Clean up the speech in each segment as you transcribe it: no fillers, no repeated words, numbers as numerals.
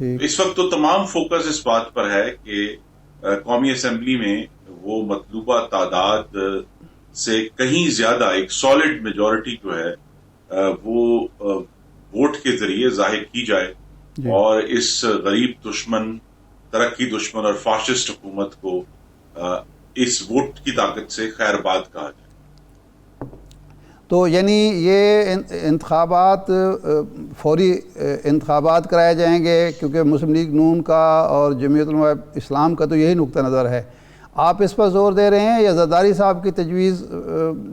اس وقت تو تمام فوکس اس بات پر ہے کہ قومی اسمبلی میں وہ مطلوبہ تعداد سے کہیں زیادہ ایک سالڈ میجورٹی جو ہے وہ ووٹ کے ذریعے ظاہر کی جائے اور اس غریب دشمن، ترقی دشمن اور فاشسٹ حکومت کو اس ووٹ کی طاقت سے خیر باد کہا جائے۔ تو یعنی یہ انتخابات فوری انتخابات کرائے جائیں گے، کیونکہ مسلم لیگ نون کا اور جمعیت علماء اسلام کا تو یہی نقطہ نظر ہے، آپ اس پر زور دے رہے ہیں یا زرداری صاحب کی تجویز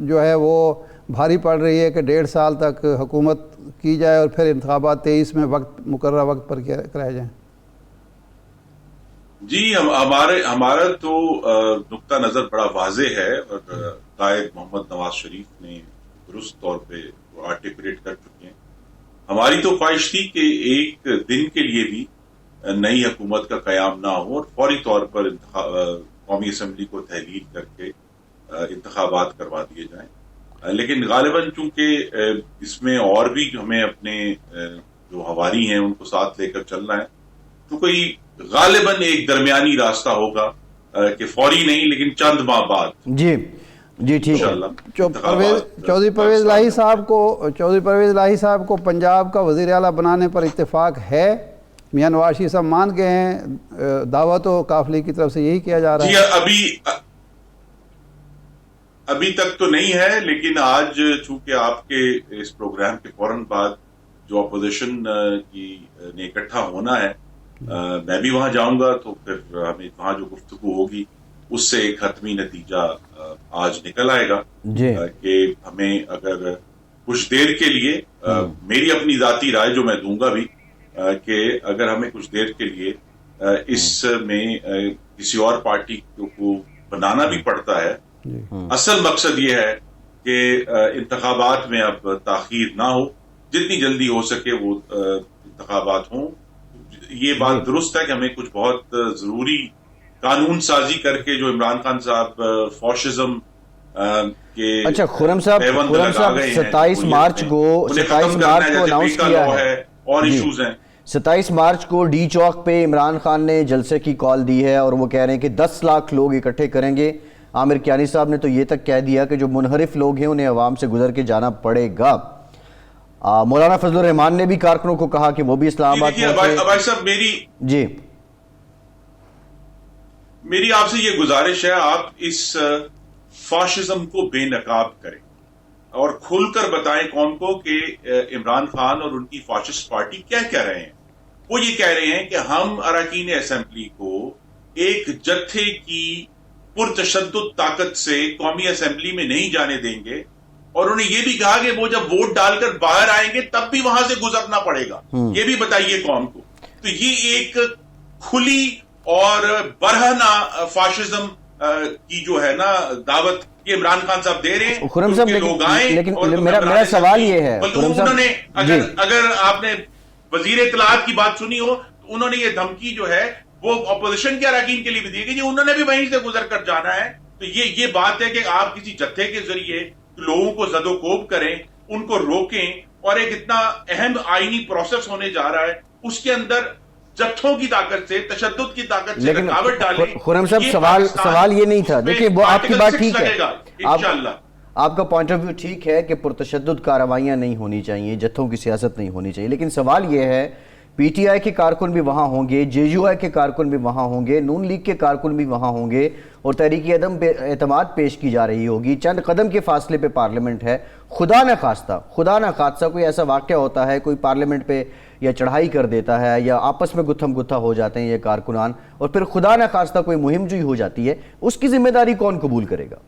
جو ہے وہ بھاری پڑ رہی ہے کہ 1.5 سال تک حکومت کی جائے اور پھر انتخابات 23 میں مقررہ وقت پر کرائے جائیں؟ جی ہمارا تو نقطہ نظر بڑا واضح ہے اور قائد محمد نواز شریف نے درست طور پہ آرٹیکولیٹ کر چکے ہیں۔ ہماری تو خواہش تھی کہ ایک دن کے لیے بھی نئی حکومت کا قیام نہ ہو اور فوری طور پر قومی اسمبلی کو تحلیل کر کے انتخابات کروا دیے جائیں، لیکن غالباً چونکہ اس میں اور بھی ہمیں اپنے جو ہواری ہیں ان کو ساتھ لے کر چلنا ہے، تو کوئی غالباً ایک درمیانی راستہ ہوگا کہ فوری نہیں لیکن چند ماہ بعد۔ جی ٹھیک ہے۔ چودھری پرویز لاہی صاحب کو پنجاب کا وزیر اعلیٰ بنانے پر اتفاق ہے؟ میاں نواز شریف صاحب مان گئے ہیں؟ دعویٰ تو قافلے کی طرف سے یہی کیا جا رہا ہے۔ جی ابھی تک تو نہیں ہے، لیکن آج چونکہ آپ کے اس پروگرام کے فوراً بعد جو اپوزیشن کی نے اکٹھا ہونا ہے، میں بھی وہاں جاؤں گا، تو پھر ہمیں وہاں جو گفتگو ہوگی اس سے ایک حتمی نتیجہ آج نکل آئے گا کہ ہمیں اگر کچھ دیر کے لیے، میری اپنی ذاتی رائے جو میں دوں گا بھی، کہ اگر ہمیں کچھ دیر کے لیے اس میں کسی اور پارٹی کو بنانا بھی پڑتا ہے، اصل مقصد یہ ہے کہ انتخابات میں اب تاخیر نہ ہو، جتنی جلدی ہو سکے وہ انتخابات ہوں۔ یہ بات درست ہے کہ ہمیں کچھ بہت ضروری قانون سازی کر کے جو عمران خان صاحب فاشزم کے خرم صاحب 27 مارچ کو اناؤنس کیا ہے اور ایشوز ہیں۔ 27 مارچ کو ڈی چوک پہ عمران خان نے جلسے کی کال دی ہے اور وہ کہہ رہے ہیں کہ 10 لاکھ لوگ اکٹھے کریں گے۔ عامر کیانی صاحب نے تو یہ تک کہہ دیا کہ جو منحرف لوگ ہیں انہیں عوام سے گزر کے جانا پڑے گا۔ مولانا فضل الرحمان نے بھی کارکنوں کو کہا کہ وہ بھی اسلام آباد جی میری آپ سے یہ گزارش ہے، آپ اس فاشزم کو بے نقاب کریں اور کھل کر بتائیں قوم کو کہ عمران خان اور ان کی فاشسٹ پارٹی کیا کہہ رہے ہیں۔ وہ یہ کہہ رہے ہیں کہ ہم اراکین اسمبلی کو ایک جتھے کی پرتشدد طاقت سے قومی اسمبلی میں نہیں جانے دیں گے، اور انہوں نے یہ بھی کہا کہ وہ جب ووٹ ڈال کر باہر آئیں گے تب بھی وہاں سے گزرنا پڑے گا۔ یہ بھی بتائیے قوم کو۔ تو یہ ایک کھلی اور برہنہ فاشزم کی جو ہے نا دعوت یہ عمران خان صاحب دے رہے ہیں۔ خرم صاحب لیکن میرا سوال یہ ہے، انہوں نے اگر آپ نے وزیر اطلاعات کی بات سنی ہو تو انہوں نے یہ دھمکی جو ہے وہ اپوزیشن کے اراکین کے لیے بھی دی کہ انہوں نے بھی وہیں سے گزر کر جانا ہے۔ تو یہ بات ہے کہ آپ کسی جتھے کے ذریعے لوگوں کو زد و کوب کریں، ان کو روکیں، اور ایک اتنا اہم آئینی پروسیس ہونے جا رہا ہے اس کے اندر جتھوں کی طاقت سے، تشدد کی طاقت سے رکاوٹ ڈالیں۔ خرم صاحب سوال یہ نہیں تھا، دیکھیں وہ آپ کی بات ٹھیک ہے، آپ کا پوائنٹ آف ویو ٹھیک ہے کہ پرتشدد کارروائیاں نہیں ہونی چاہیے، جتھوں کی سیاست نہیں ہونی چاہیے، لیکن سوال یہ ہے پی ٹی آئی کے کارکن بھی وہاں ہوں گے، جے یو آئی کے کارکن بھی وہاں ہوں گے، نون لیگ کے کارکن بھی وہاں ہوں گے، اور تحریک عدم پہ اعتماد پیش کی جا رہی ہوگی، چند قدم کے فاصلے پہ پارلیمنٹ ہے۔ خدا نہ خواستہ کوئی ایسا واقعہ ہوتا ہے، کوئی پارلیمنٹ پہ یا چڑھائی کر دیتا ہے یا آپس میں گتھم گتھا ہو جاتے ہیں یہ کارکنان، اور پھر خدا نہ خواستہ کوئی مہم جوئی ہو جاتی ہے، اس کی ذمہ داری کون قبول کرے گا؟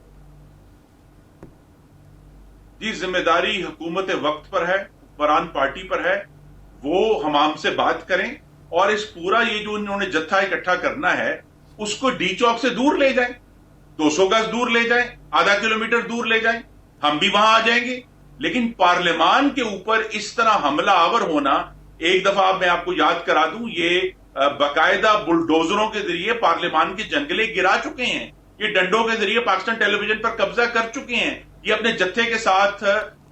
جی ذمہ داری حکومت وقت پر ہے، حکمران پارٹی پر ہے، وہ حمام سے بات کریں اور اس پورا یہ جو انہوں نے جتھا اکٹھا کرنا ہے اس کو ڈی چوک سے دور لے جائیں، 200 گز دور لے جائیں، آدھا کلومیٹر دور لے جائیں، ہم بھی وہاں آ جائیں گے۔ لیکن پارلیمان کے اوپر اس طرح حملہ آور ہونا، ایک دفعہ میں آپ کو یاد کرا دوں، یہ باقاعدہ بلڈوزروں کے ذریعے پارلیمان کے جنگلے گرا چکے ہیں، یہ ڈنڈوں کے ذریعے پاکستان ٹیلی ویژن پر قبضہ کر چکے ہیں، یہ اپنے جتھے کے ساتھ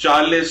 40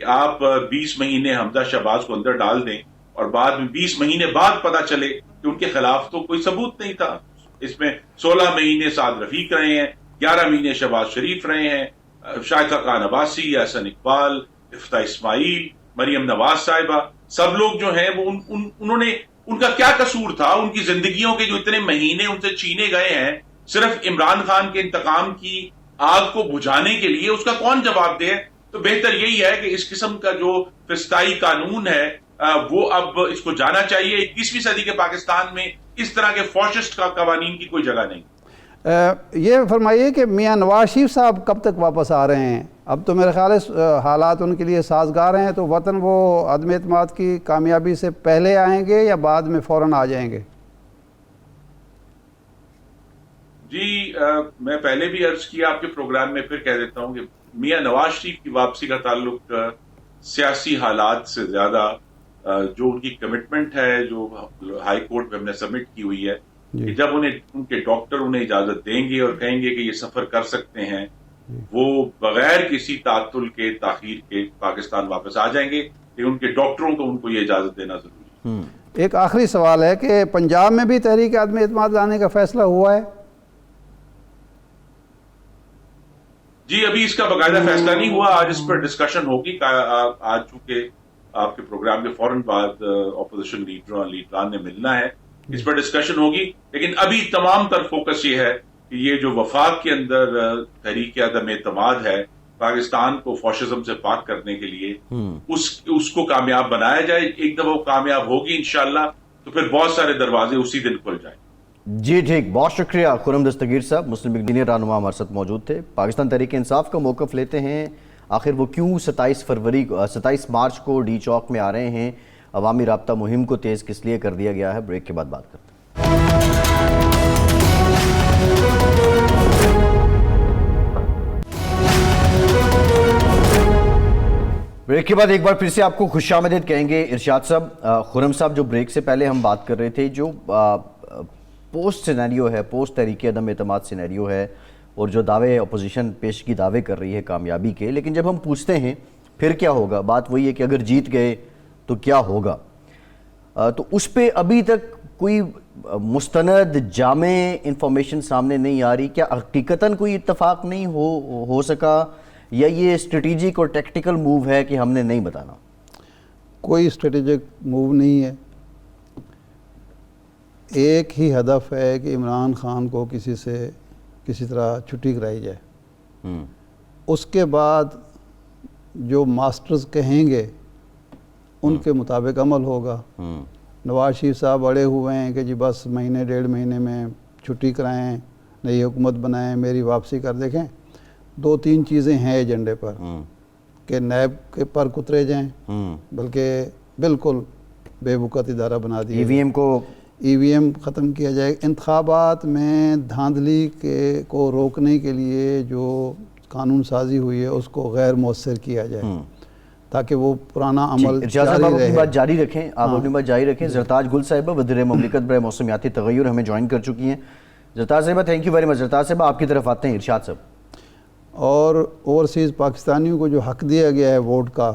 کہ آپ 20 مہینے حمزہ شہباز کو اندر ڈال دیں اور بعد میں 20 مہینے بعد پتا چلے کہ ان کے خلاف تو کوئی ثبوت نہیں تھا. اس میں 16 مہینے سعد رفیق رہے ہیں, 11 مہینے شہباز شریف رہے ہیں, شائقہ خان عباسی, احسن اقبال, افتاح اسماعیل, مریم نواز صاحبہ, سب لوگ جو ہیں وہ انہوں نے, ان کا کیا قصور تھا؟ ان کی زندگیوں کے جو اتنے مہینے ان سے چھینے گئے ہیں صرف عمران خان کے انتقام کی آگ کو بجھانے کے لیے, اس کا کون جواب دے؟ تو بہتر یہی ہے کہ اس قسم کا جو فسطائی قانون ہے وہ اب اس کو جانا چاہیے. 21ویں صدی کے پاکستان میں اس طرح کے فاشسٹ کا قوانین کی کوئی جگہ نہیں. یہ فرمائیے کہ میاں نواز شریف صاحب کب تک واپس آ رہے ہیں؟ اب تو میرے خیال ہے حالات ان کے لیے سازگار ہیں, تو وطن وہ عدم اعتماد کی کامیابی سے پہلے آئیں گے یا بعد میں فوراً آ جائیں گے؟ جی میں پہلے بھی عرض کیا آپ کے پروگرام میں, پھر کہہ دیتا ہوں کہ میاں نواز شریف کی واپسی کا تعلق سیاسی حالات سے زیادہ جو ان کی کمٹمنٹ ہے جو ہائی کورٹ میں ہم نے سبمٹ کی ہوئی ہے کہ جب ان کے ڈاکٹر انہیں اجازت دیں گے اور کہیں گے کہ یہ سفر کر سکتے ہیں, وہ بغیر کسی تعطل کے تاخیر کے پاکستان واپس آ جائیں گے, لیکن ان کے ڈاکٹروں کو ان کو یہ اجازت دینا ضروری ہے. ایک آخری سوال ہے کہ پنجاب میں بھی تحریک عدم اعتماد لانے کا فیصلہ ہوا ہے؟ جی ابھی اس کا باقاعدہ فیصلہ نہیں ہوا, آج اس پر ڈسکشن ہوگی. آج چونکہ آپ کے پروگرام کے فوراً بعد اپوزیشن لیڈران نے ملنا ہے, اس پر ڈسکشن ہوگی, لیکن ابھی تمام تر فوکس یہ ہے کہ یہ جو وفاق کے اندر تحریک عدم اعتماد ہے پاکستان کو فاشزم سے پاک کرنے کے لیے اس کو کامیاب بنایا جائے. ایک دفعہ وہ کامیاب ہوگی انشاءاللہ تو پھر بہت سارے دروازے اسی دن کھل جائیں. جی ٹھیک, بہت شکریہ خرم دستگیر صاحب, مسلم لیگ سینئر رہنما ہمارے ساتھ موجود تھے. پاکستان تحریک انصاف کا موقف لیتے ہیں, آخر وہ کیوں 27 مارچ کو ڈی چوک میں آ رہے ہیں, عوامی رابطہ مہم کو تیز کس لیے کر دیا گیا ہے, بریک کے بعد بات کرتے ہیں. بریک کے بعد ایک بار پھر سے آپ کو خوش آمدید کہیں گے ارشاد صاحب. خرم صاحب, جو بریک سے پہلے ہم بات کر رہے تھے, جو پوسٹ سینیریو ہے, پوسٹ تحریک عدم اعتماد سینیریو ہے, اور جو دعوے اپوزیشن پیش کی دعوے کر رہی ہے کامیابی کے, لیکن جب ہم پوچھتے ہیں پھر کیا ہوگا, بات وہی ہے کہ اگر جیت گئے تو کیا ہوگا. تو اس پہ ابھی تک کوئی مستند جامع انفارمیشن سامنے نہیں آ رہی. کیا حقیقتاً کوئی اتفاق نہیں ہو سکا, یا یہ اسٹریٹجک اور ٹیکٹیکل موو ہے کہ ہم نے نہیں بتانا؟ کوئی اسٹریٹجک موو نہیں ہے. ایک ہی ہدف ہے کہ عمران خان کو کسی طرح چھٹی کرائی جائے. اس کے بعد جو ماسٹرز کہیں گے ان کے مطابق عمل ہوگا. نواز شریف صاحب اڑے ہوئے ہیں کہ جی بس مہینے 1.5 مہینے میں چھٹی کرائیں, نئی حکومت بنائیں, میری واپسی کر. دیکھیں 2-3 چیزیں ہیں ایجنڈے پر کہ نیب کے پر کترے جائیں, بلکہ بالکل بے بکت ادارہ بنا دیا, ای وی ایم ختم کیا جائے, انتخابات میں دھاندلی کو روکنے کے لیے جو قانون سازی ہوئی ہے اس کو غیر مؤثر کیا جائے تاکہ وہ پرانا عمل جاری رکھیں. آپ اپنی بات جاری رکھیں. زرتاج گل صاحبہ وزیر مملکت برائے موسمیاتی تغیر ہمیں جوائن کر چکی ہیں. زرتاج صاحبہ thank you very much. Zartaj صاحبہ آپ کی طرف آتے ہیں ارشاد صاحب. اور اوورسیز پاکستانیوں کو جو حق دیا گیا ہے ووٹ کا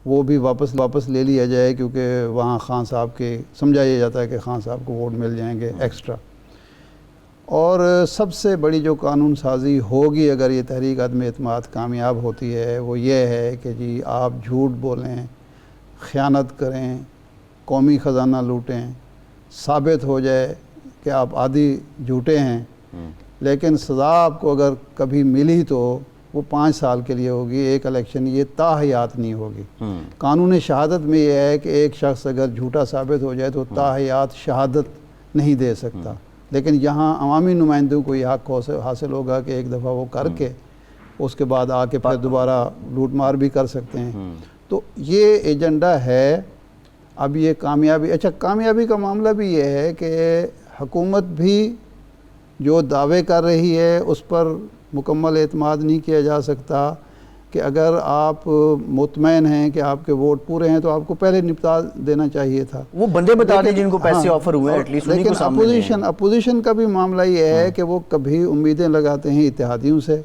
وہ بھی واپس لے لیا جائے, کیونکہ وہاں خان صاحب کے سمجھا یہ جاتا ہے کہ خان صاحب کو ووٹ مل جائیں گے ایکسٹرا. اور سب سے بڑی جو قانون سازی ہوگی اگر یہ تحریک عدم اعتماد کامیاب ہوتی ہے وہ یہ ہے کہ جی آپ جھوٹ بولیں, خیانت کریں, قومی خزانہ لوٹیں, ثابت ہو جائے کہ آپ عادی جھوٹے ہیں, لیکن سزا آپ کو اگر کبھی ملی تو وہ 5 سال کے لیے ہوگی, ایک الیکشن, یہ تاحیات نہیں ہوگی. قانون شہادت میں یہ ہے کہ ایک شخص اگر جھوٹا ثابت ہو جائے تو تاحیات شہادت نہیں دے سکتا, لیکن یہاں عوامی نمائندوں کو یہ حق حاصل ہوگا کہ ایک دفعہ وہ کر کے اس کے بعد آ کے پھر دوبارہ لوٹ مار بھی کر سکتے ہیں. تو یہ ایجنڈا ہے. اب یہ کامیابی کا معاملہ بھی یہ ہے کہ حکومت بھی جو دعوے کر رہی ہے اس پر مکمل اعتماد نہیں کیا جا سکتا کہ اگر آپ مطمئن ہیں کہ آپ کے ووٹ پورے ہیں تو آپ کو پہلے نپٹا دینا چاہیے تھا. وہ بندے بتا دیں جن کو پیسے آفر ہوئے ہیں, لیکن اپوزیشن کا بھی معاملہ یہ ہے کہ وہ کبھی امیدیں لگاتے ہیں اتحادیوں سے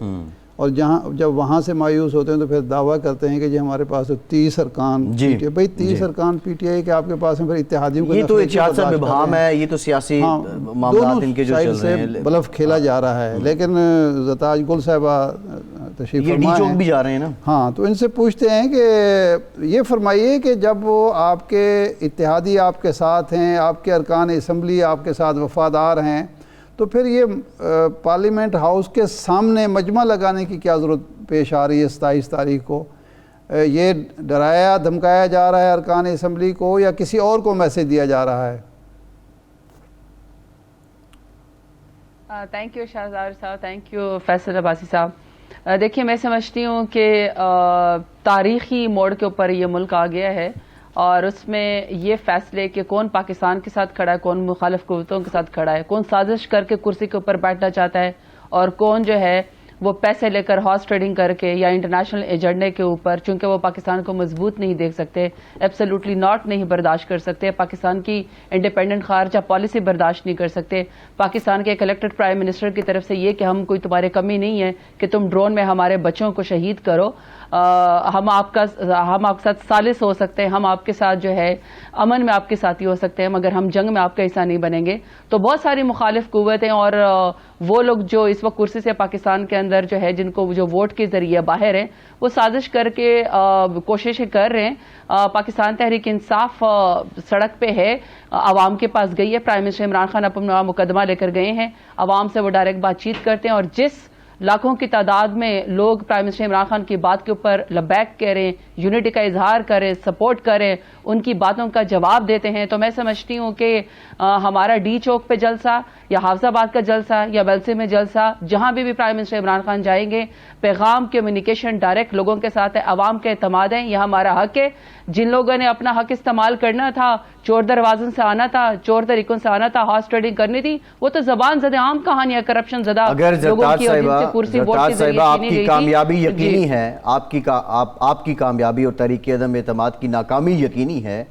اور جب وہاں سے مایوس ہوتے ہیں تو پھر دعویٰ کرتے ہیں کہ جی ہمارے پاس تو 30 ارکان پی ٹی آئی. بھائی 30 ارکان پی ٹی آئی کہ آپ کے پاس ہیں، پھر اتحادیوں کو یہ تو ارشاد صاحب ابہام ہے، یہ تو سیاسی معاملات ان کے جو چل رہے ہیں، بلف کھیلا جا رہا ہے. لیکن زتاج گل صاحبہ تشریف یہ ڈی فرما چوک ہیں، بھی جا رہے ہیں نا. ہاں تو ان سے پوچھتے ہیں کہ یہ فرمائیے کہ جب وہ آپ کے اتحادی آپ کے ساتھ ہیں، آپ کے ارکان اسمبلی آپ کے ساتھ وفادار ہیں، تو پھر یہ پارلیمنٹ ہاؤس کے سامنے مجمع لگانے کی کیا ضرورت پیش آ رہی ہے 27 تاریخ کو؟ یہ ڈرایا دھمکایا جا رہا ہے ارکان اسمبلی کو یا کسی اور کو میسج دیا جا رہا ہے؟ تھینک یو شہزار صاحب، تھینک یو فیصل عباسی صاحب. دیکھیے میں سمجھتی ہوں کہ تاریخی موڑ کے اوپر یہ ملک آ گیا ہے، اور اس میں یہ فیصلے کہ کون پاکستان کے ساتھ کھڑا ہے، کون مخالف قوتوں کے ساتھ کھڑا ہے، کون سازش کر کے کرسی کے اوپر بیٹھنا چاہتا ہے، اور کون جو ہے وہ پیسے لے کر ہارس ٹریڈنگ کر کے یا انٹرنیشنل ایجنڈے کے اوپر، چونکہ وہ پاکستان کو مضبوط نہیں دیکھ سکتے، ایبسلیوٹلی ناٹ نہیں برداشت کر سکتے، پاکستان کی انڈیپینڈنٹ خارجہ پالیسی برداشت نہیں کر سکتے، پاکستان کے ایک الیکٹڈ پرائم منسٹر کی طرف سے یہ کہ ہم کوئی تمہارے کمی نہیں ہے کہ تم ڈرون میں ہمارے بچوں کو شہید کرو، ہم آپ کے ساتھ سالس ہو سکتے ہیں، ہم آپ کے ساتھ جو ہے امن میں آپ کے ساتھی ہو سکتے ہیں، مگر ہم جنگ میں آپ کا حصہ نہیں بنیں گے. تو بہت ساری مخالف قوتیں اور وہ لوگ جو اس وقت کرسی سے پاکستان کے اندر جو ہے جن کو جو ووٹ کے ذریعے باہر ہیں، وہ سازش کر کے کوششیں کر رہے ہیں. پاکستان تحریک انصاف سڑک پہ ہے، عوام کے پاس گئی ہے، پرائم منسٹر عمران خان اپنا مقدمہ لے کر گئے ہیں، عوام سے وہ ڈائریکٹ بات چیت کرتے ہیں، اور جس لاکھوں کی تعداد میں لوگ پرائم منسٹر عمران خان کی بات کے اوپر لبیک کہہ رہے ہیں، یونٹی کا اظہار کریں، سپورٹ کریں، ان کی باتوں کا جواب دیتے ہیں. تو میں سمجھتی ہوں کہ ہمارا ڈی چوک پہ جلسہ یا حافظ آباد کا جلسہ یا ویلسے میں جلسہ، جہاں بھی پرائم منسٹر عمران خان جائیں گے، پیغام کمیونیکیشن ڈائریکٹ لوگوں کے ساتھ ہے، عوام کے اعتماد ہے، یہ ہمارا حق ہے. جن لوگوں نے اپنا حق استعمال کرنا تھا، چور دروازن سے آنا تھا، چور طریقوں سے آنا تھا، ہارس ٹریڈنگ کرنی تھی، وہ تو زبان زدہ عام کہانیاں کرپشن زدہ اگر لوگوں کی، اور جن سے کرسی ووٹ کے ذریعے آپ چھینی کی گئی کامیابی تھی. یقینی ہے، آپ کی کامیابی اور تحریک عدم اعتماد کی ناکامی یقینی ہے،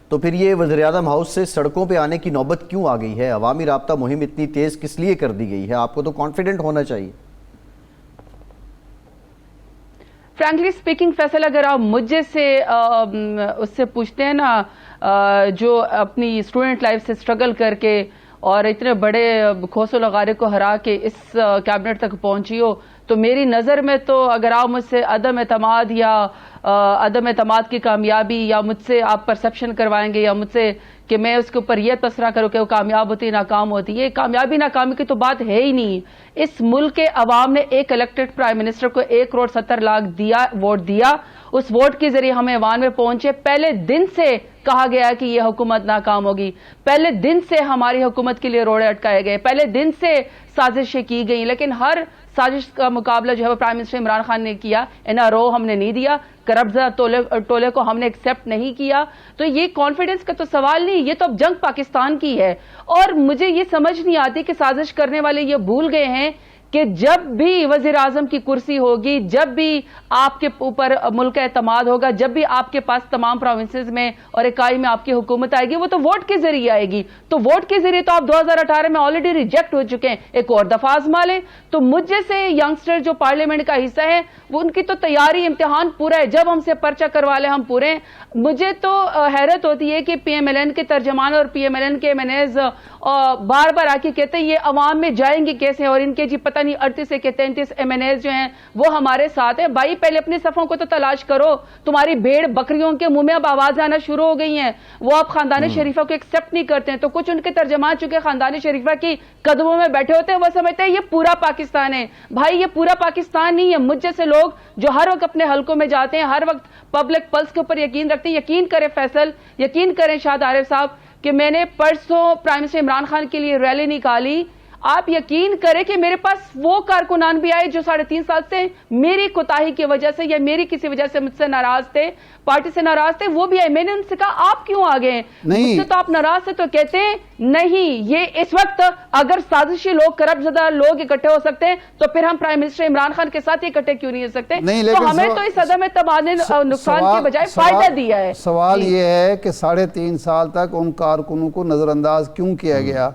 تو پھر یہ وزیراعظم ہاؤس سے سڑکوں پہ آنے کی نوبت کیوں آ گئی ہے؟ عوامی رابطہ مہم اتنی تیز کس لیے کر دی گئی ہے؟ آپ کو تو کانفیڈنٹ ہونا چاہیے. فرینکلی سپیکنگ فیصل، اگر آپ مجھے سے اس سے پوچھتے ہیں نا جو اپنی اسٹوڈنٹ لائف سے اسٹرگل کر کے اور اتنے بڑے کھوس و لغارے کو ہرا کے اس کیبنٹ تک پہنچی ہو، تو میری نظر میں تو اگر آپ مجھ سے عدم اعتماد یا عدم اعتماد کی کامیابی یا مجھ سے آپ پرسپشن کروائیں گے یا مجھ سے کہ میں اس کے اوپر یہ تبصرہ کروں کہ وہ کامیاب ہوتی ہے ناکام ہوتی ہے، کامیابی ناکامی کی تو بات ہے ہی نہیں. اس ملک کے عوام نے ایک الیکٹڈ پرائم منسٹر کو 1,70,00,000 دیا، ووٹ دیا، اس ووٹ کے ذریعے ہم ایوان میں پہنچے. پہلے دن سے کہا گیا کہ یہ حکومت ناکام ہوگی، پہلے دن سے ہماری حکومت کے لیے روڑے اٹکائے گئے، پہلے دن سے سازشیں کی گئیں، لیکن ہر سازش کا مقابلہ جو ہے وہ پرائم منسٹر عمران خان نے کیا. NRO ہم نے نہیں دیا، کرپٹ ٹولے کو ہم نے ایکسیپٹ نہیں کیا. تو یہ کانفیڈنس کا تو سوال نہیں، یہ تو اب جنگ پاکستان کی ہے. اور مجھے یہ سمجھ نہیں آتی کہ سازش کرنے والے یہ بھول گئے ہیں کہ جب بھی وزیر اعظم کی کرسی ہوگی، جب بھی آپ کے اوپر ملک کا اعتماد ہوگا، جب بھی آپ کے پاس تمام پروونسز میں اور اکائی میں آپ کی حکومت آئے گی، وہ تو ووٹ کے ذریعے آئے گی. تو ووٹ کے ذریعے تو آپ 2018 میں آلریڈی ریجیکٹ ہو چکے ہیں، ایک اور دفعہ آزما لیں. تو مجھ جیسے ینگسٹر جو پارلیمنٹ کا حصہ ہے، وہ ان کی تو تیاری امتحان پورا ہے، جب ہم سے پرچہ کروا لیں ہم پورے ہیں. مجھے تو حیرت ہوتی ہے کہ PMLN کے ترجمان اور PMLN کے MNAs بار بار آ کے کہتے ہیں یہ عوام میں جائیں گے کیسے، اور ان کے جی پتہ نہیں 38 سے 33 MNAs جو ہیں وہ ہمارے ساتھ ہیں. بھائی پہلے اپنی صفوں کو تو تلاش کرو. تمہاری بھیڑ بکریوں کے منہ میں اب آواز آنا شروع ہو گئی ہیں، وہ اب خاندان شریفہ کو ایکسیپٹ نہیں کرتے ہیں. تو کچھ ان کے ترجمان چونکہ خاندان شریفہ کی قدموں میں بیٹھے ہوتے ہیں، وہ سمجھتے ہیں یہ پورا پاکستان ہے. بھائی یہ پورا پاکستان نہیں ہے. مجھ جیسے لوگ جو ہر وقت اپنے حلقوں میں جاتے ہیں، ہر وقت پبلک پلس کے اوپر یقین رکھتے ہیں، یقین کریں فیصل، یقین کریں شاہد عارف صاحب کہ میں نے پرسوں پرائم منسٹر عمران خان کے لیے ریلی نکالی. آپ یقین کریں کہ میرے پاس وہ کارکنان بھی آئے جو 3.5 سال سے میری کوتاہی کی وجہ سے یا میری کسی وجہ سے مجھ سے ناراض تھے، پارٹی سے ناراض تھے، وہ بھی آئے. میں نے ان سے کہا آپ کیوں آ گئے؟ مجھ سے تو آپ ناراض تھے. تو کہتے ہیں نہیں، یہ اس وقت اگر سازشی لوگ، کرپٹ زدہ لوگ اکٹھے ہو سکتے ہیں تو پھر ہم پرائم منسٹر عمران خان کے ساتھ اکٹھے کیوں نہیں ہو سکتے؟ تو ہمیں تو اس عدم اعتماد نے نقصان کے بجائے فائدہ دیا ہے. سوال یہ ہے کہ 3.5 سال تک ان کارکنوں کو نظر انداز کیوں کیا گیا؟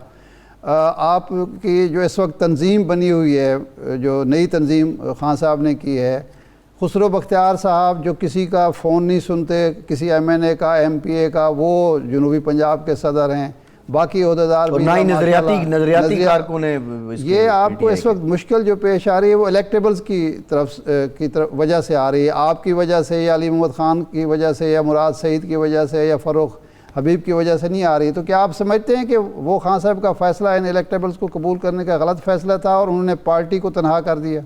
آپ کی جو اس وقت تنظیم بنی ہوئی ہے، جو نئی تنظیم خان صاحب نے کی ہے، خسرو بختیار صاحب جو کسی کا فون نہیں سنتے، کسی ایم این اے کا، ایم پی اے کا، وہ جنوبی پنجاب کے صدر ہیں، باقی عہدیدار بھی نظریاتی کارکن ہیں. یہ آپ کو اس وقت مشکل جو پیش آ رہی ہے وہ الیکٹیبلز کی طرف وجہ سے آ رہی ہے، آپ کی وجہ سے یا علی محمد خان کی وجہ سے یا مراد سعید کی وجہ سے یا فروخ حبیب کی وجہ سے نہیں آ رہی. تو کیا آپ سمجھتے ہیں کہ وہ خان صاحب کا فیصلہ ان الیکٹیبلز کو قبول کرنے کا غلط فیصلہ تھا اور انہوں نے پارٹی کو تنہا کر دیا؟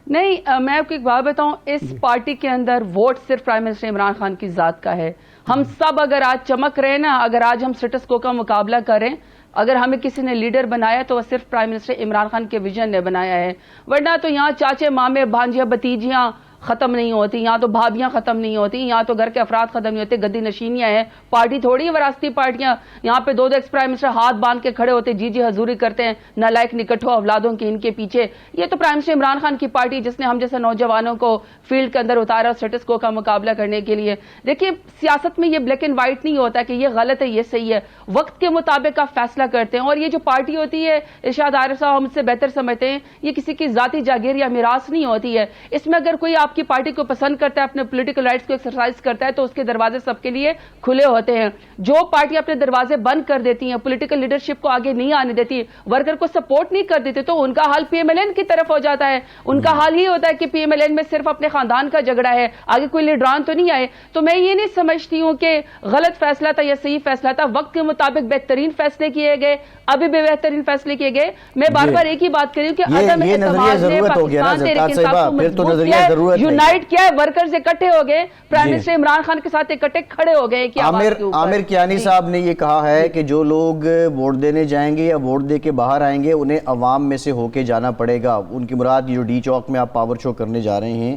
نہیں، میں آپ کو ایک بات بتاؤں، اس پارٹی کے اندر ووٹ صرف پرائم منسٹر عمران خان کی ذات کا ہے. ہم سب اگر آج چمک رہے ہیں نا، اگر آج ہم سٹیٹس کو کا مقابلہ کریں، اگر ہمیں کسی نے لیڈر بنایا تو وہ صرف پرائم منسٹر عمران خان کے ویژن نے بنایا ہے. ورنہ تو یہاں چاچے مامے بھانجیاں بھتیجیاں ختم نہیں ہوتی، یہاں تو بھابیاں ختم نہیں ہوتی، یہاں تو گھر کے افراد ختم نہیں ہوتے، گدی نشینیاں ہیں. پارٹی تھوڑی وراثتی پارٹیاں، یہاں پہ دو ایکس پرائم منسٹر ہاتھ باندھ کے کھڑے ہوتے، جی جی حضوری کرتے ہیں نالائق نکٹھو اولادوں کی ان کے پیچھے. یہ تو پرائم منسٹر عمران خان کی پارٹی جس نے ہم جیسے نوجوانوں کو فیلڈ کے اندر اتارا اسٹیٹس کو کا مقابلہ کرنے کے لیے. دیکھیے سیاست میں یہ بلیک اینڈ وائٹ نہیں ہوتا کہ یہ غلط ہے یہ صحیح ہے، وقت کے مطابق آپ فیصلہ کرتے ہیں. اور یہ جو پارٹی ہوتی ہے، ارشاد عارف صاحب ہم سے بہتر سمجھتے ہیں، یہ کسی کی ذاتی جاگیر یا میراث نہیں ہوتی ہے. اس میں اگر کوئی آپ کی پارٹی کو پسند کرتا ہے، اپنے پولیٹیکل رائٹس کو ایکسرسائز کرتا ہے تو اس کے دروازے سب کے لیے کھلے ہوتے ہیں. جو پارٹی اپنے دروازے بند کر دیتی ہیں، پولیٹیکل لیڈرشپ کو آگے نہیں آنے دیتی، ورکر کو سپورٹ نہیں کر دیتی، تو ان کا حال پی ایم ایل این کی طرف ہو جاتا ہے. ان کا حال یہ ہوتا ہے کہ پی ایم ایل این میں صرف اپنے خاندان کا جھگڑا ہے، آگے کوئی لیڈران تو نہیں آئے. تو میں یہ نہیں سمجھتی ہوں کہ غلط فیصلہ تھا یا صحیح فیصلہ تھا. وقت کے مطابق بہترین فیصلے کیے گئے، ابھی بھی بہترین فیصلے کیے گئے. میں بار بار ایک ہی بات کر رہی ہوں کہ عدم اعتماد نے پاکستان تحریک انصاف کو مضبوط کیا ہے، یونائٹ کیا ہے، ورکرز اکٹھے ہو گئے، پرائم منسٹر عمران خان کے ساتھ اکٹھے کھڑے ہو گئے. عامر کیانی صاحب نے یہ کہا ہے کہ جو لوگ ووٹ دینے جائیں گے یا ووٹ دے کے باہر آئیں گے انہیں عوام میں سے ہو کے جانا پڑے گا. ان کی مراد جو ڈی چوک میں آپ پاور شو کرنے جا رہے ہیں،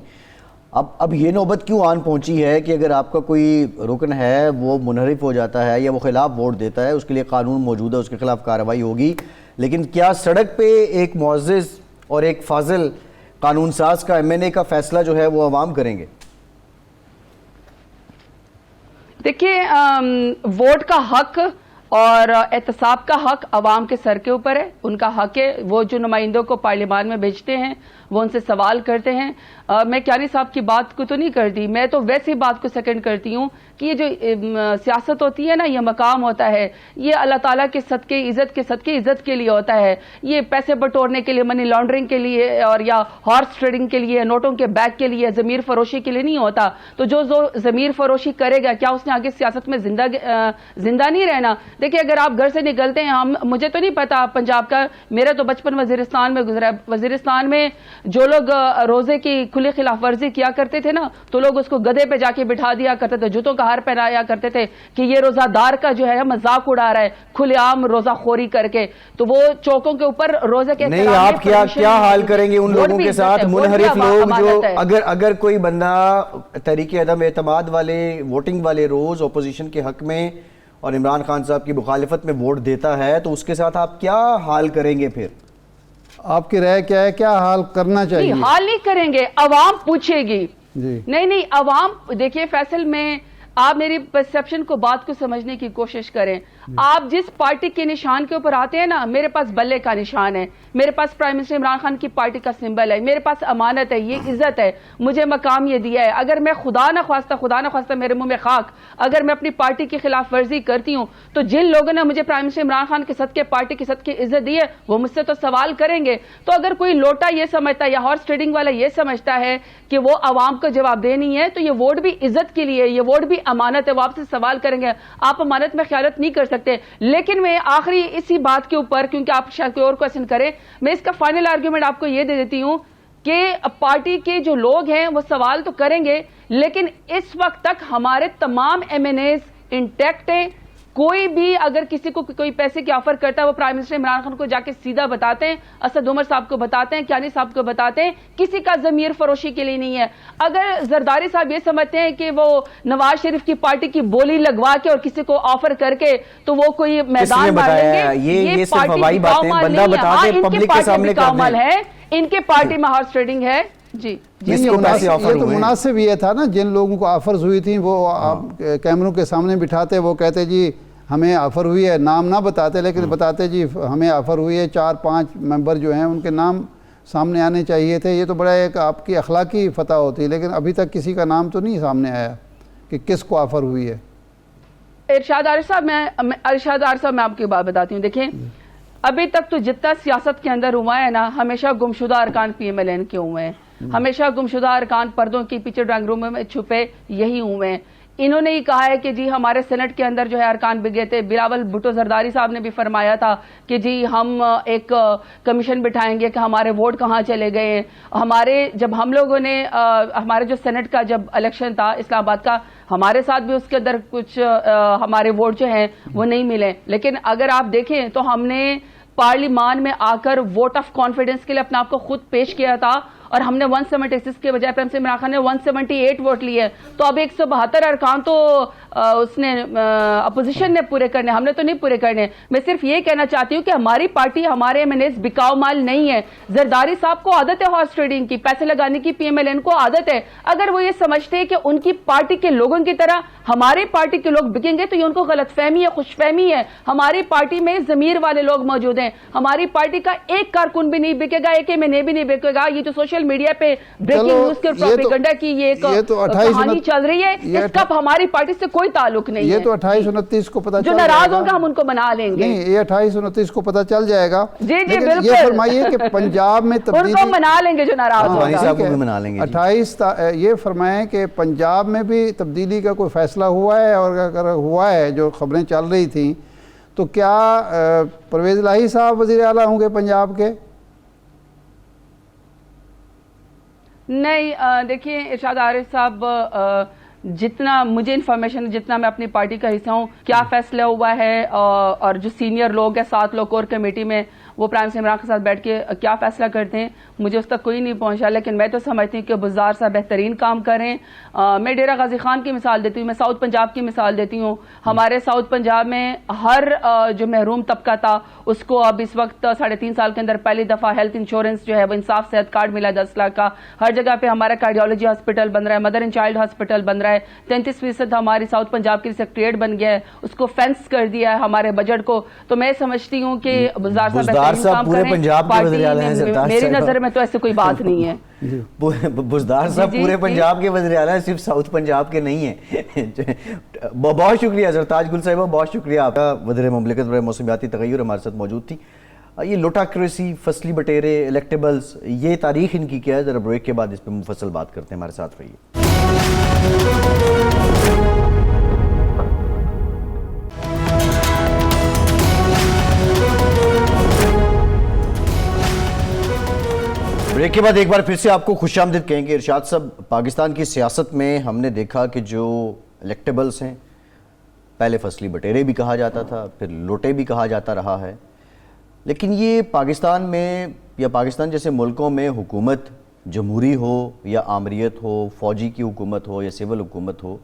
اب یہ نوبت کیوں آن پہنچی ہے کہ اگر آپ کا کوئی رکن ہے وہ منحرف ہو جاتا ہے یا وہ خلاف ووٹ دیتا ہے، اس کے لیے قانون موجود ہے، اس کے خلاف کارروائی ہوگی، لیکن کیا سڑک پہ ایک معزز اور ایک فاضل قانون ساز کا ایم این اے کا فیصلہ جو ہے وہ عوام کریں گے؟ دیکھیے ووٹ کا حق اور احتساب کا حق عوام کے سر کے اوپر ہے، ان کا حق ہے. وہ جو نمائندوں کو پارلیمان میں بھیجتے ہیں وہ ان سے سوال کرتے ہیں. میں کیانی صاحب کی بات کو تو نہیں کرتی، میں تو ویسی بات کو سیکنڈ کرتی ہوں کہ یہ جو سیاست ہوتی ہے نا، یہ مقام ہوتا ہے، یہ اللہ تعالیٰ کے صدقے عزت کے لیے ہوتا ہے. یہ پیسے بٹورنے کے لیے، منی لانڈرنگ کے لیے اور یا ہارس ٹریڈنگ کے لیے، نوٹوں کے بیگ کے لیے، ضمیر فروشی کے لیے نہیں ہوتا. تو جو ضمیر فروشی کرے گا کیا اس نے آگے سیاست میں زندہ نہیں رہنا؟ دیکھیں اگر آپ گھر سے نکلتے ہیں، مجھے تو نہیں پتا پنجاب کا، میرا تو بچپن وزیرستان میں گزرا. وزیرستان میں جو لوگ روزے کی کھلی خلاف ورزی کیا کرتے تھے نا، تو لوگ اس کو گدھے پہ جا کے بٹھا دیا کرتے تھے، جوتوں کا ہار پہنایا کرتے تھے کہ یہ روزہ دار کا جو ہے مذاق اڑا رہا ہے کھلے عام روزہ خوری کر کے. تو وہ چوکوں کے اوپر روزے کے نہیں، آپ کیا حال کریں گے ان لوگوں کے ساتھ منحرف لوگ جو اگر کوئی بندہ تحریک عدم اعتماد والے ووٹنگ والے روز اپوزیشن کے حق میں اور عمران خان صاحب کی مخالفت میں ووٹ دیتا ہے تو اس کے ساتھ آپ کیا حال کریں گے؟ پھر آپ کی رائے کیا ہے، کیا حال کرنا چاہیے؟ حال نہیں کریں گے، عوام پوچھے گی. جی نہیں عوام دیکھیے فیصل میں آپ میری پرسیپشن کو بات کو سمجھنے کی کوشش کریں. آپ جس پارٹی کے نشان کے اوپر آتے ہیں نا، میرے پاس بلے کا نشان ہے، میرے پاس پرائم منسٹر عمران خان کی پارٹی کا سمبل ہے، میرے پاس امانت ہے، یہ عزت ہے، مجھے مقام یہ دیا ہے. اگر میں خدا نہ خواستہ میرے منہ میں خاک، اگر میں اپنی پارٹی کی خلاف ورزی کرتی ہوں تو جن لوگوں نے مجھے پرائم منسٹر عمران خان کے صدقے پارٹی کے صدقے عزت دی ہے وہ مجھ سے تو سوال کریں گے. تو اگر کوئی لوٹا یہ سمجھتا ہے یا ہارس ٹریڈنگ والا یہ سمجھتا ہے کہ وہ عوام کو جواب دہ نہیں ہے، تو یہ ووٹ بھی عزت کے لیے، یہ ووٹ بھی امانت ہے، وہ آپ سے سوال کریں گے. آپ امانت میں خیانت نہیں کر سکتے. لیکن میں آخری اسی بات کے اوپر، کیونکہ آپ شاید کوئی اور کویسچن کریں، میں اس کا فائنل آرگیومنٹ آپ کو یہ دے دیتی ہوں کہ پارٹی کے جو لوگ ہیں وہ سوال تو کریں گے، لیکن اس وقت تک ہمارے تمام ایم این ایز انٹیکٹ ہیں. کوئی بھی اگر کسی کو کوئی پیسے کی آفر کرتا ہے وہ پرائم منسٹر عمران خان کو جا کے سیدھا بتاتے ہیں، اسد عمر صاحب کو بتاتے ہیں، کیانی صاحب کو بتاتے ہیں، کسی کا ضمیر فروشی کے لیے نہیں ہے. اگر زرداری صاحب یہ سمجھتے ہیں کہ وہ نواز شریف کی پارٹی کی بولی لگوا کے اور کسی کو آفر کر کے تو وہ کوئی میدان مار لیں گے، یہ پارٹی کا مال نہیں ہے. ہاں ان کی پارٹی کا مال ہے، ان کے پارٹی میں ہارس ٹریڈنگ ہے. جی یہ تو مناسب یہ تھا نا، جن لوگوں کو آفرز ہوئی تھیں وہ آپ کیمروں کے سامنے بٹھاتے، وہ کہتے جی ہمیں آفر ہوئی ہے، نام نہ بتاتے لیکن بتاتے جی ہمیں آفر ہوئی ہے، 4-5 ممبر جو ہیں ان کے نام سامنے آنے چاہیے تھے. یہ تو بڑا ایک آپ کی اخلاقی فتح ہوتی ہے، لیکن ابھی تک کسی کا نام تو نہیں سامنے آیا کہ کس کو آفر ہوئی ہے. ارشاد عارف صاحب میں آپ کی بات بتاتی ہوں. دیکھیں ابھی تک تو جتنا سیاست کے اندر ہوا ہے نا، ہمیشہ گمشدہ ارکان پی ایم ایل این کے ہوئے ہیں، ہمیشہ گمشدہ ارکان پردوں کے پیچھے ڈرائنگ روم میں چھپے یہی ہوئے ہیں. انہوں نے ہی کہا ہے کہ جی ہمارے سینٹ کے اندر جو ہے ارکان بگے تھے. بلاول بھٹو زرداری صاحب نے بھی فرمایا تھا کہ جی ہم ایک کمیشن بٹھائیں گے کہ ہمارے ووٹ کہاں چلے گئے ہیں. جب ہم لوگوں نے ہمارے جو سینٹ کا جب الیکشن تھا اسلام آباد کا، ہمارے ساتھ بھی اس کے اندر کچھ ہمارے ووٹ جو ہیں وہ نہیں ملے. لیکن اگر آپ دیکھیں تو ہم نے پارلیمان میں آ کر ووٹ آف کانفیڈنس کے لیے اپنا آپ کو خود پیش کیا تھا، اور ہم نے 176 کے بجائے پہ ہم سے عمران خان نے 178 ووٹ لیے. تو اب 172 ارکان تو اس نے اپوزیشن نے پورے کرنے، ہم نے تو نہیں پورے کرنے. میں صرف یہ کہنا چاہتی ہوں کہ ہماری پارٹی، ہمارے ایم این ایز بکاؤ مال نہیں ہے. زرداری صاحب کو عادت ہے ہارس ٹریڈنگ کی، پیسے لگانے کی پی ایم ایل این کو عادت ہے. اگر وہ یہ سمجھتے ہیں کہ ان کی پارٹی کے لوگوں کی طرح ہماری پارٹی کے لوگ بکیں گے تو یہ ان کو غلط فہمی ہے، خوش فہمی ہے. ہماری پارٹی میں ضمیر والے لوگ موجود ہیں. ہماری پارٹی کا ایک کارکن بھی نہیں بکے گا، ایک ایم این اے بھی نہیں بکے گا. یہ جو سوشل میڈیا پہ بریکنگ نیوز کے پروپیگنڈا کی یہ کہانی چل رہی ہے، اس کا ہماری پارٹی سے کوئی تعلق نہیں ہے. یہ تو 28-29 کو پتہ چل جو ناراض ہوگا ہم ان کو منا لیں گے. نہیں، یہ 28-29 کو پتہ چل جائے گا. جی جی بالکل. یہ فرمائیے کہ پنجاب میں تبدیلی، ان کو منا لیں گے جو ناراض ہوگا. 28 یہ فرمائیں کہ پنجاب میں بھی تبدیلی کا کوئی فیصلہ ہوا ہے، اور اگر ہوا ہے جو خبریں چل رہی تھیں تو کیا پرویز الہی صاحب وزیر اعلیٰ ہوں گے پنجاب کے؟ نہیں، دیکھیں ارشاد عارف صاحب، جتنا مجھے انفارمیشن، جتنا میں اپنی پارٹی کا حصہ ہوں، کیا فیصلہ ہوا ہے اور جو سینئر لوگ ہیں 7 لوگ کور کمیٹی میں، وہ پرائم منسٹر عمران کے ساتھ بیٹھ کے کیا فیصلہ کرتے ہیں، مجھے اس تک کوئی نہیں پہنچا. لیکن میں تو سمجھتی ہوں کہ بزدار صاحب بہترین کام کریں. میں ڈیرہ غازی خان کی مثال دیتی ہوں، میں ساؤتھ پنجاب کی مثال دیتی ہوں. ہمارے ساؤتھ پنجاب میں ہر جو محروم طبقہ تھا اس کو اب اس وقت 3.5 سال کے اندر پہلی دفعہ ہیلتھ انشورنس جو ہے وہ انصاف صحت کارڈ ملا 10 لاکھ کا. ہر جگہ پہ ہمارا کارڈیولوجی ہاسپٹل بن رہا ہے، مدر اینڈ چائلڈ ہاسپٹل بن رہا ہے. 33% ہماری ساؤتھ پنجاب کی سیکریٹریٹ بن گیا ہے، اس کو فینس کر دیا ہے ہمارے بجٹ کو. تو میں سمجھتی ہوں کہ بزدار صاحب بہترین کام کریں. میری نظر میں تو ایسے کوئی بات نہیں ہے. بزدار صاحب پورے پنجاب کے وزیر اعلیٰ ہیں، صرف ساؤتھ پنجاب کے نہیں ہیں. بہت شکریہ سرتاج گل صاحبہ، بہت شکریہ آپ کا. وزیر مملکت برائے موسمیاتی تغیر ہمارے ساتھ موجود تھی. یہ لوٹاکریسی، فصلی بٹیرے، الیکٹیبلز، یہ تاریخ ان کی کیا ہے؟ ذرا بریک کے بعد اس پہ مفصل بات کرتے ہیں. ہمارے ساتھ رہیے. بریک کے بعد ایک بار پھر سے آپ کو خوش آمدید کہیں گے. ارشاد صاحب، پاکستان کی سیاست میں ہم نے دیکھا کہ جو الیکٹیبلز ہیں، پہلے فصلی بٹیرے بھی کہا جاتا تھا، پھر لوٹے بھی کہا جاتا رہا ہے، لیکن یہ پاکستان میں یا پاکستان جیسے ملکوں میں حکومت جمہوری ہو یا آمریت ہو، فوجی کی حکومت ہو یا سول حکومت ہو،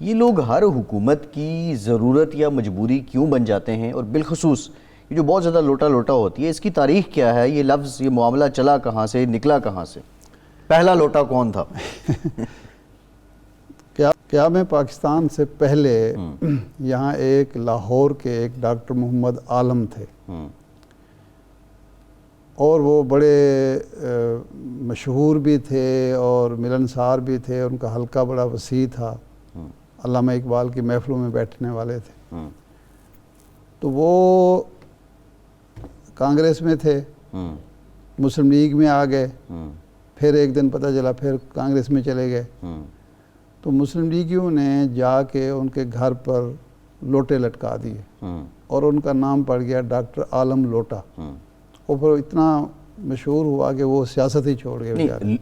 یہ لوگ ہر حکومت کی ضرورت یا مجبوری کیوں بن جاتے ہیں؟ اور بالخصوص یہ جو بہت زیادہ لوٹا لوٹا ہوتی ہے، اس کی تاریخ کیا ہے؟ یہ لفظ، یہ معاملہ چلا کہاں سے، نکلا کہاں سے؟ پہلا لوٹا کون تھا؟ کیا میں پاکستان سے پہلے یہاں ایک لاہور کے ایک ڈاکٹر محمد عالم تھے، اور وہ بڑے مشہور بھی تھے اور ملنسار بھی تھے. ان کا حلقہ بڑا وسیع تھا، علامہ اقبال کی محفلوں میں بیٹھنے والے تھے. تو وہ کانگریس میں تھے، مسلم لیگ میں آ گئے، پھر ایک دن پتہ چلا پھر کانگریس میں چلے گئے. تو مسلم لیگیوں نے جا کے ان کے گھر پر لوٹے لٹکا دیے اور ان کا نام پڑ گیا ڈاکٹر عالم لوٹا. اور پھر اتنا مشہور ہوا کہ وہ سیاست ہی چھوڑ گئے.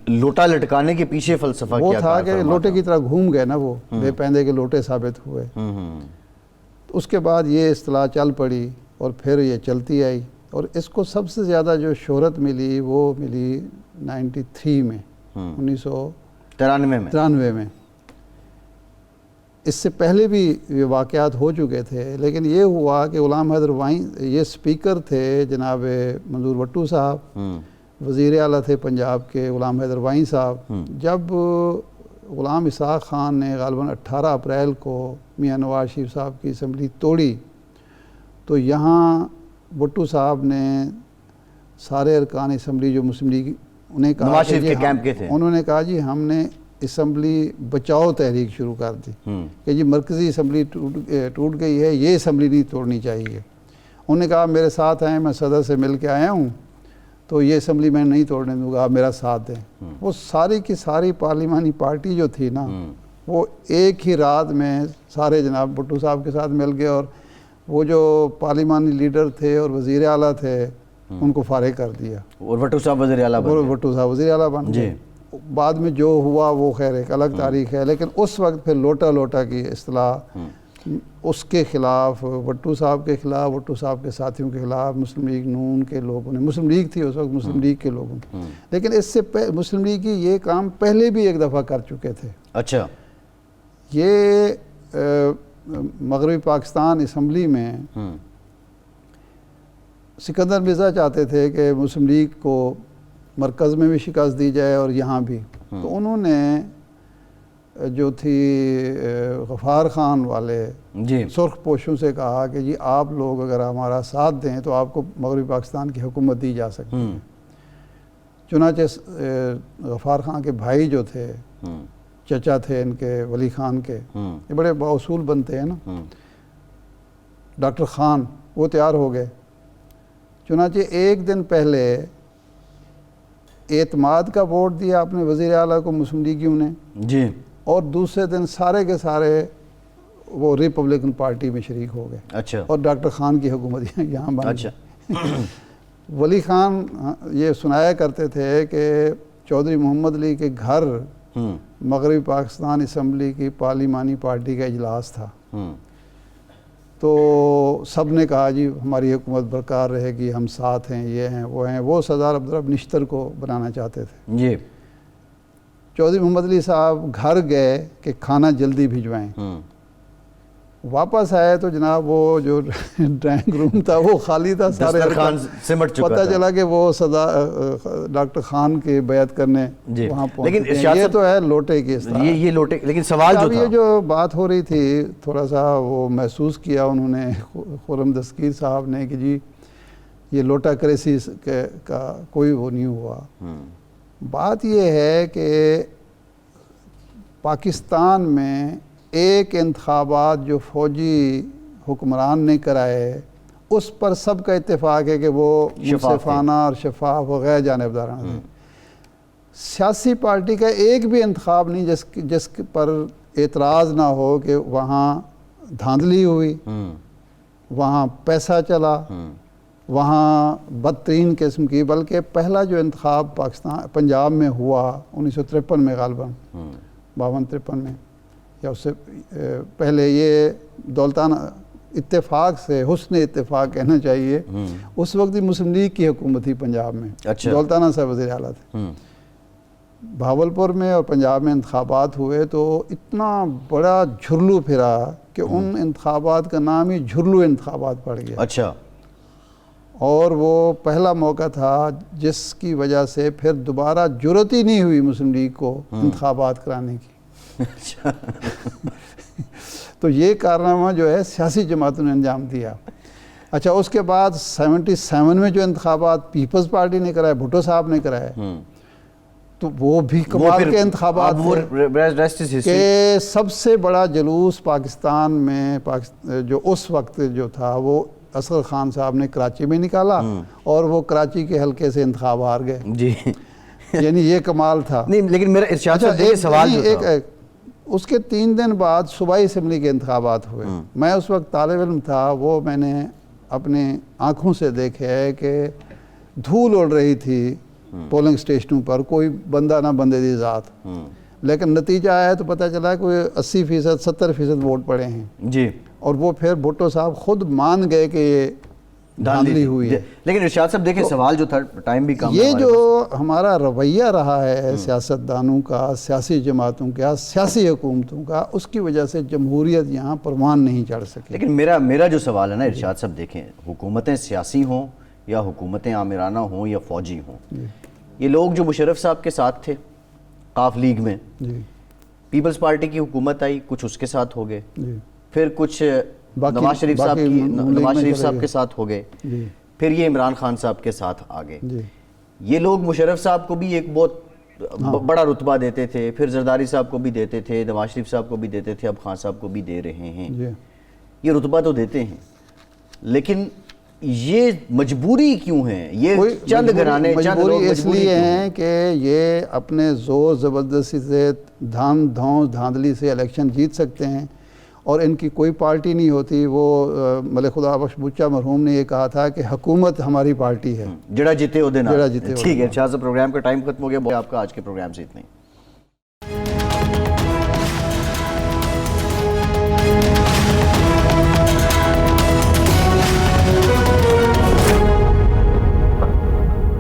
لوٹا لٹکانے کے پیچھے فلسفہ کیا وہ تھا کہ لوٹے کی طرح گھوم گئے نا، وہ بے پیندے کے لوٹے ثابت ہوئے. اس کے بعد یہ اصطلاح چل پڑی اور پھر یہ چلتی آئی. اور اس کو سب سے زیادہ جو شہرت ملی وہ ملی 93 میں، 1993 میں. اس سے پہلے بھی یہ واقعات ہو چکے تھے، لیکن یہ ہوا کہ غلام حیدر وائیں، یہ سپیکر تھے جناب منظور بٹو صاحب، وزیر اعلیٰ تھے پنجاب کے غلام حیدر وائیں صاحب. جب غلام اسحاق خان نے غالباً 18 اپریل کو میاں نواز شریف صاحب کی اسمبلی توڑی تو یہاں بھٹو صاحب نے سارے ارکان اسمبلی جو مسلم لیگ انہیں کہا نواز شریف کے کیمپ کے تھے، انہوں نے کہا جی ہم نے اسمبلی بچاؤ تحریک شروع کر دی کہ جی مرکزی اسمبلی ٹوٹ گئی ہے، یہ اسمبلی نہیں توڑنی چاہیے. انہوں نے کہا میرے ساتھ آئیں، میں صدر سے مل کے آیا ہوں تو یہ اسمبلی میں نہیں توڑنے دوں گا، آپ میرا ساتھ دیں. وہ ساری کی ساری پارلیمانی پارٹی جو تھی نا وہ ایک ہی رات میں سارے جناب بھٹو صاحب کے ساتھ مل گئے اور وہ جو پارلیمانی لیڈر تھے اور وزیر اعلیٰ تھے ان کو فارغ کر دیا اور بھٹو صاحب وزیر اعلیٰ بن گئے. بھٹو صاحب وزیر اعلیٰ بن گئے. بعد میں جو ہوا وہ خیر ایک الگ تاریخ ہے، لیکن اس وقت پھر لوٹا لوٹا کی اصطلاح اس کے خلاف، بھٹو صاحب کے خلاف، بھٹو صاحب کے ساتھیوں کے خلاف مسلم لیگ نون کے لوگوں نے، مسلم لیگ تھی اس وقت، مسلم لیگ کے لوگوں نے، لیکن اس سے مسلم لیگ کی یہ کام پہلے بھی ایک دفعہ کر چکے تھے. اچھا. یہ مغربی پاکستان اسمبلی میں سکندر مرزا چاہتے تھے کہ مسلم لیگ کو مرکز میں بھی شکست دی جائے اور یہاں بھی، تو انہوں نے جو تھی غفار خان والے سرخ پوشوں سے کہا کہ جی آپ لوگ اگر ہمارا ساتھ دیں تو آپ کو مغربی پاکستان کی حکومت دی جا سکتی ہے. چنانچہ غفار خان کے بھائی جو تھے، چچا تھے ان کے ولی خان کے، یہ بڑے بااصول بنتے ہیں نا، ڈاکٹر خان، وہ تیار ہو گئے. چنانچہ ایک دن پہلے اعتماد کا ووٹ دیا اپنے وزیر اعلیٰ کو مسلم لیگیوں نے جی، اور دوسرے دن سارے کے سارے وہ ریپبلکن پارٹی میں شریک ہو گئے. اچھا. اور ڈاکٹر خان کی حکومت یہاں بن اچھا. ولی خان یہ سنایا کرتے تھے کہ چودھری محمد علی کے گھر مغربی پاکستان اسمبلی کی پارلیمانی پارٹی کا اجلاس تھا، تو سب نے کہا جی ہماری حکومت برقرار رہے گی، ہم ساتھ ہیں، یہ ہیں وہ ہیں. وہ سردار عبدالرب نشتر کو بنانا چاہتے تھے. جی. چودھری محمد علی صاحب گھر گئے کہ کھانا جلدی بھجوائیں. واپس آئے تو جناب وہ جو ڈرائنگ روم تھا وہ خالی تھا، سارے پتہ چلا کہ وہ ڈاکٹر خان کے بیعت کرنے وہاں پہنچے. یہ تو ہے لوٹے کی اصطلاح، یہ لوٹے. لیکن سوال جو یہ جو بات ہو رہی تھی تھوڑا سا وہ محسوس کیا انہوں نے، خرم دستگیر صاحب نے، کہ جی یہ لوٹا کریسی کا کوئی وہ نہیں ہوا. بات یہ ہے کہ پاکستان میں ایک انتخابات جو فوجی حکمران نے کرائے اس پر سب کا اتفاق ہے کہ وہ منصفانہ اور شفاف و غیر جانبدارانہ تھے. سیاسی پارٹی کا ایک بھی انتخاب نہیں جس پر اعتراض نہ ہو کہ وہاں دھاندلی ہوئی، وہاں پیسہ چلا، وہاں بدترین قسم کی. بلکہ پہلا جو انتخاب پنجاب میں ہوا 1953 میں غالباً 52-53 میں یا اس سے پہلے، یہ دولتانہ اتفاق سے، حسن اتفاق کہنا چاہیے، اس وقت مسلم لیگ کی حکومت تھی پنجاب میں. دولتانہ صاحب وزیر اعلیٰ تھے. بھاولپور میں اور پنجاب میں انتخابات ہوئے تو اتنا بڑا جھرلو پھرا کہ ان انتخابات کا نام ہی جھرلو انتخابات پڑ گیا. اچھا. اور وہ پہلا موقع تھا جس کی وجہ سے پھر دوبارہ جرأت ہی نہیں ہوئی مسلم لیگ کو انتخابات کرانے کی. تو یہ کارنامہ جو ہے سیاسی جماعتوں نے انجام دیا. اچھا، اس کے بعد 77 میں جو انتخابات پیپلز پارٹی نے کرائے، بھٹو صاحب نے کرائے، تو وہ بھی کمال کے انتخابات تھے کہ سب سے بڑا جلوس پاکستان میں جو اس وقت جو تھا وہ اصغر خان صاحب نے کراچی میں نکالا اور وہ کراچی کے حلقے سے انتخاب ہار گئے. جی. یعنی یہ کمال تھا. نہیں لیکن میرا ارشاد صاحب یہ سوال جو تھا، اس کے 3 دن بعد صوبائی اسمبلی کے انتخابات ہوئے. میں اس وقت طالب علم تھا، وہ میں نے اپنے آنکھوں سے دیکھا ہے کہ دھول اڑ رہی تھی پولنگ اسٹیشنوں پر، کوئی بندہ نہ بندے دی ذات. لیکن نتیجہ آیا تو پتہ چلا کوئی 80%, 70% ووٹ پڑے ہیں. جی. اور وہ پھر بھٹو صاحب خود مان گئے کہ یہ دھاندلی ہوئی ہے. لیکن ارشاد صاحب دیکھیں سوال جو تھا، ٹائم بھی کم ہے، یہ جو ہمارا رویہ رہا ہے سیاستدانوں کا، سیاسی جماعتوں کا، سیاسی حکومتوں کا، اس کی وجہ سے جمہوریت یہاں پروان نہیں چڑھ سکی. لیکن میرا جو سوال ہے نا ارشاد صاحب، دیکھیں حکومتیں سیاسی ہوں یا حکومتیں آمرانہ ہوں یا فوجی ہوں، یہ لوگ جو مشرف صاحب کے ساتھ تھے قاف لیگ میں، پیپلز پارٹی کی حکومت آئی، کچھ اس کے ساتھ ہو گئے، پھر کچھ نواز شریف صاحب کے ساتھ ہو گئے, پھر یہ عمران خان صاحب کے ساتھ آ گئے. یہ لوگ مشرف صاحب کو بھی ایک بہت بڑا رتبہ دیتے تھے, پھر زرداری صاحب کو بھی دیتے تھے, نواز شریف صاحب کو بھی دیتے تھے, اب خان صاحب کو بھی دے رہے ہیں. یہ رتبہ تو دیتے ہیں, لیکن یہ مجبوری کیوں ہے؟ یہ چند گھرانے چند لوگ اس لیے ہیں کہ یہ اپنے زور زبردستی سے دھاندلی سے الیکشن جیت سکتے ہیں, اور ان کی کوئی پارٹی نہیں ہوتی. وہ ملک خدا بخش بچہ مرحوم نے یہ کہا تھا کہ حکومت ہماری پارٹی ہے, جڑا جیتے او دے نال. جیتے. ٹھیک ہے شاہ صاحب, پروگرام کا ٹائم ختم ہو گیا. آپ کا آج کے پروگرام سے اتنا ہی.